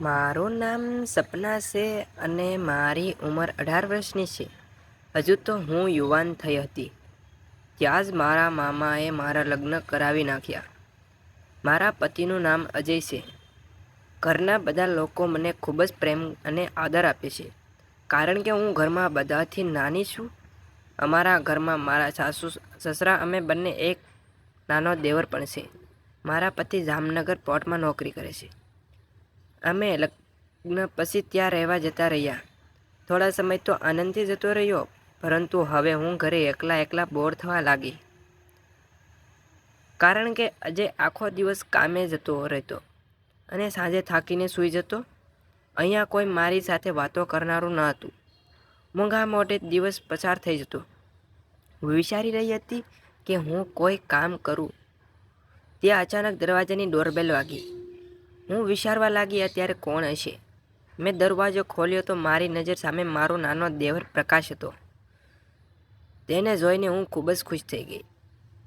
મારું નામ સપના છે અને મારી ઉંમર 18 વર્ષની છે. હજુ તો હું યુવાન થઈ હતી ત્યાં જ મારા મામાએ મારા લગ્ન કરાવી નાખ્યા. મારા પતિનું નામ અજય છે. ઘરના બધા લોકો મને ખૂબ જ પ્રેમ અને આદર આપે છે કારણ કે હું ઘરમાં બધાથી નાની છું. અમારા ઘરમાં મારા સાસુ સસરા અમે બંને એક નાનો દેવર પણ છે. મારા પતિ જામનગર પોર્ટમાં નોકરી કરે છે. અમે લગ્ન પછી ત્યાં રહેવા જતા રહ્યા. થોડા સમય તો આનંદથી જતો રહ્યો પરંતુ હવે હું ઘરે એકલા એકલા બોર થવા લાગી કારણ કે અજય આખો દિવસ કામે જતો રહેતો અને સાંજે થાકીને સૂઈ જતો. અહીંયા કોઈ મારી સાથે વાતો કરનારું ન હતું. મૂંગા મોઢે દિવસ પસાર થઈ જતો. હું વિચારી રહી હતી કે હું કોઈ કામ કરું ત્યાં અચાનક દરવાજાની ડોરબેલ વાગી. હું વિચારવા લાગી અત્યારે કોણ હશે. મેં દરવાજો ખોલ્યો તો મારી નજર સામે મારો નાનો દેવર પ્રકાશ હતો. તેને જોઈને હું ખૂબ જ ખુશ થઈ ગઈ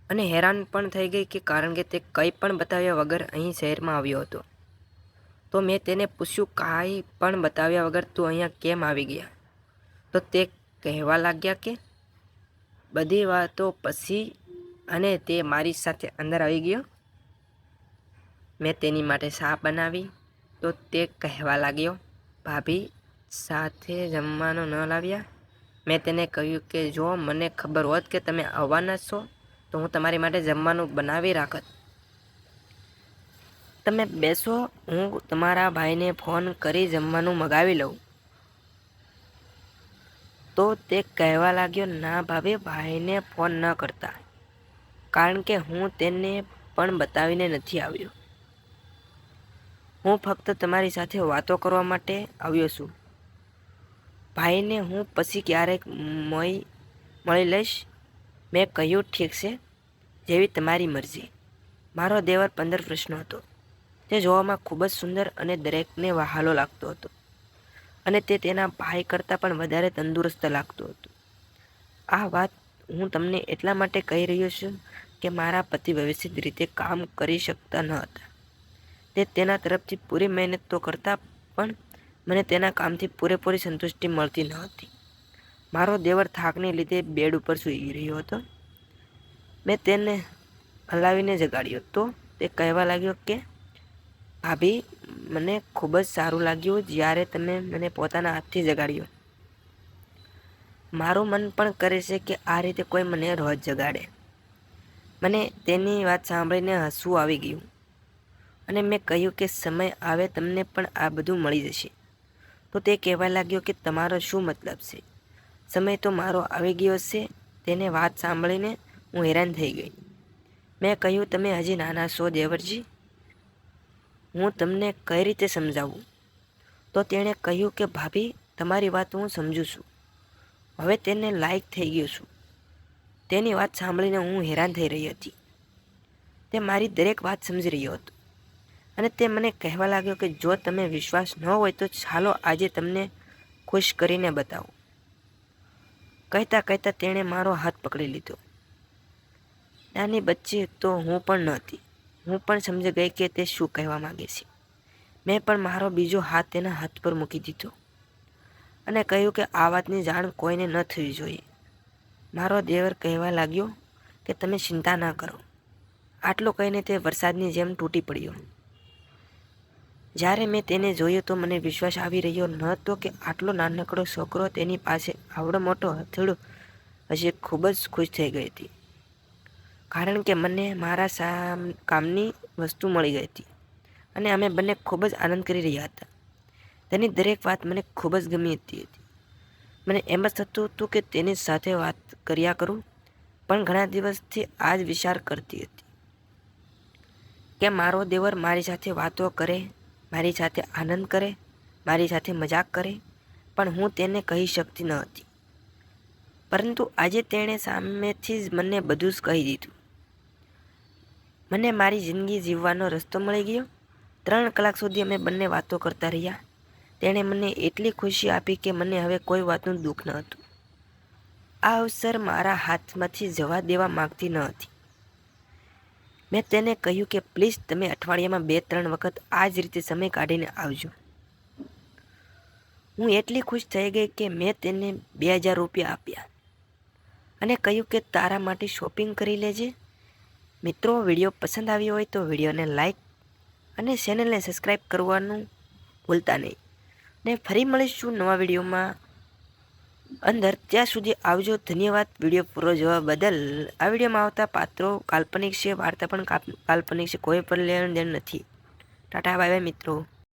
અને હેરાન પણ થઈ ગઈ કે કારણ કે તે કંઈ પણ બતાવ્યા વગર અહીં શહેરમાં આવ્યો હતો. તો મેં તેને પૂછ્યું, કાંઈ પણ બતાવ્યા વગર તું અહીંયા કેમ આવી ગયા? તો તે કહેવા લાગ્યા કે બધી વાતો પછી અને તે મારી સાથે અંદર આવી ગયો. મેં તેની માટે ચા બનાવી તો તે કહેવા લાગ્યો, ભાભી સાથે જમવાનું ન લાવ્યા? મેં તેને કહ્યું કે જો મને ખબર હોત કે તમે આવવાના છો તો હું તમારી માટે જમવાનું બનાવી રાખત. તમે બેસો, હું તમારા ભાઈને ફોન કરી જમવાનું મગાવી લઉં. તો તે કહેવા લાગ્યો, ના ભાભી, ભાઈને ફોન ન કરતા કારણ કે હું તેને પણ બતાવીને નથી આવ્યો. હું ફક્ત તમારી સાથે વાતો કરવા માટે આવ્યો છું. ભાઈને હું પછી ક્યારેક મળી લઈશ. મેં કહ્યું, ઠીક છે, જેવી તમારી મરજી. મારો દેવર 15 વર્ષનો હતો. તે જોવામાં ખૂબ જ સુંદર અને દરેકને વહાલો લાગતો હતો અને તે તેના ભાઈ કરતાં પણ વધારે તંદુરસ્ત લાગતો હતો. આ વાત હું તમને એટલા માટે કહી રહ્યો છું કે મારા પતિ વ્યવસ્થિત રીતે કામ કરી શકતા ન હતા. તે તેના તરફથી પૂરી મહેનત તો કરતા પણ મને તેના કામથી પૂરેપૂરી સંતુષ્ટિ મળતી ન હતી. મારો દેવર થાકને લીધે બેડ ઉપર સૂઈ રહ્યો હતો. મેં તેને હલાવીને જગાડ્યો તો તે કહેવા લાગ્યો કે ભાભી, મને ખૂબ જ સારું લાગ્યું જ્યારે તમે મને પોતાના હાથથી જગાડ્યો. મારું મન પણ કરે છે કે આ રીતે કોઈ મને રોજ જગાડે. મને તેની વાત સાંભળીને હસવું આવી ગયું અને મેં કહ્યું કે સમય આવે તમને પણ આ બધું મળી જશે. તો તે કહેવા લાગ્યો કે તમારો શું મતલબ છે? સમય તો મારો આવી ગયો છે. તેને વાત સાંભળીને હું હેરાન થઈ ગઈ. મેં કહ્યું, તમે હજી નાના છો દેવરજી, હું તમને કઈ રીતે સમજાવું? તો તેણે કહ્યું કે ભાભી, તમારી વાત હું સમજું છું. હવે તેને લાયક થઈ ગયો છું. તેની વાત સાંભળીને હું હેરાન થઈ રહી હતી. તે મારી દરેક વાત સમજી રહ્યો હતો અને તે મને કહેવા લાગ્યો કે જો તમે વિશ્વાસ ન હોય તો ચાલો આજે તમને ખુશ કરીને બતાવું. કહેતા કહેતા તેણે મારો હાથ પકડી લીધો. નાની બચ્ચી તો હું પણ ન હતી. હું પણ સમજી ગઈ કે તે શું કહેવા માંગે છે. મેં પણ મારો બીજો હાથ તેના હાથ પર મૂકી દીધો અને કહ્યું કે આ વાતની જાણ કોઈને ન થવી જોઈએ. મારો દેવર કહેવા લાગ્યો કે તમે ચિંતા ન કરો. આટલું કહીને તે વરસાદની જેમ તૂટી પડ્યો. જ્યારે મેં તેને જોયું તો મને વિશ્વાસ આવી રહ્યો ન હતો કે આટલો નાનકડો છોકરો તેની પાસે આવડો મોટો હથેળો હજી ખૂબ જ ખુશ થઈ ગઈ હતી કારણ કે મને મારા કામની વસ્તુ મળી ગઈ હતી અને અમે બંને ખૂબ જ આનંદ કરી રહ્યા હતા. તેની દરેક વાત મને ખૂબ જ ગમી હતી. મને એમ જ થતું હતું કે તેની સાથે વાત કર્યા કરું, પણ ઘણા દિવસથી આ જ વિચાર કરતી હતી કે મારો દેવર મારી સાથે વાતો કરે, મારી સાથે આનંદ કરે, મારી સાથે મજાક કરે, પણ હું તેને કહી શકતી ન હતી. પરંતુ આજે તેણે સામેથી જ મને બધું જ કહી દીધું. મને મારી જિંદગી જીવવાનો રસ્તો મળી ગયો. 3 કલાક સુધી અમે બંને વાતો કરતા રહ્યા. તેણે મને એટલી ખુશી આપી કે મને હવે કોઈ વાતનું દુઃખ ન હતું. આ અવસર મારા હાથમાંથી જવા દેવા માંગતી ન હતી. મેં તેને કહ્યું કે પ્લીઝ તમે અઠવાડિયામાં 2-3 વખત આ જ રીતે સમય કાઢીને આવજો. હું એટલી ખુશ થઈ ગઈ કે મેં તેને 2000 રૂપિયા આપ્યા અને કહ્યું કે તારા માટે શોપિંગ કરી લેજે. મિત્રો, વિડીયો પસંદ આવ્યો હોય તો વિડીયોને લાઈક અને ચેનલને સબસ્ક્રાઈબ કરવાનું ભૂલતા નહીં. ને ફરી મળીશું નવા વિડીયોમાં અંદર. ત્યાં સુધી આવજો. ધન્યવાદ વિડીયો પૂરો જોવા બદલ. આ વિડીયોમાં આવતા પાત્રો કાલ્પનિક છે, વાર્તા પણ કાલ્પનિક છે, કોઈ પણ લેણ દેણ નથી. ટાટા, બાય બાય મિત્રો.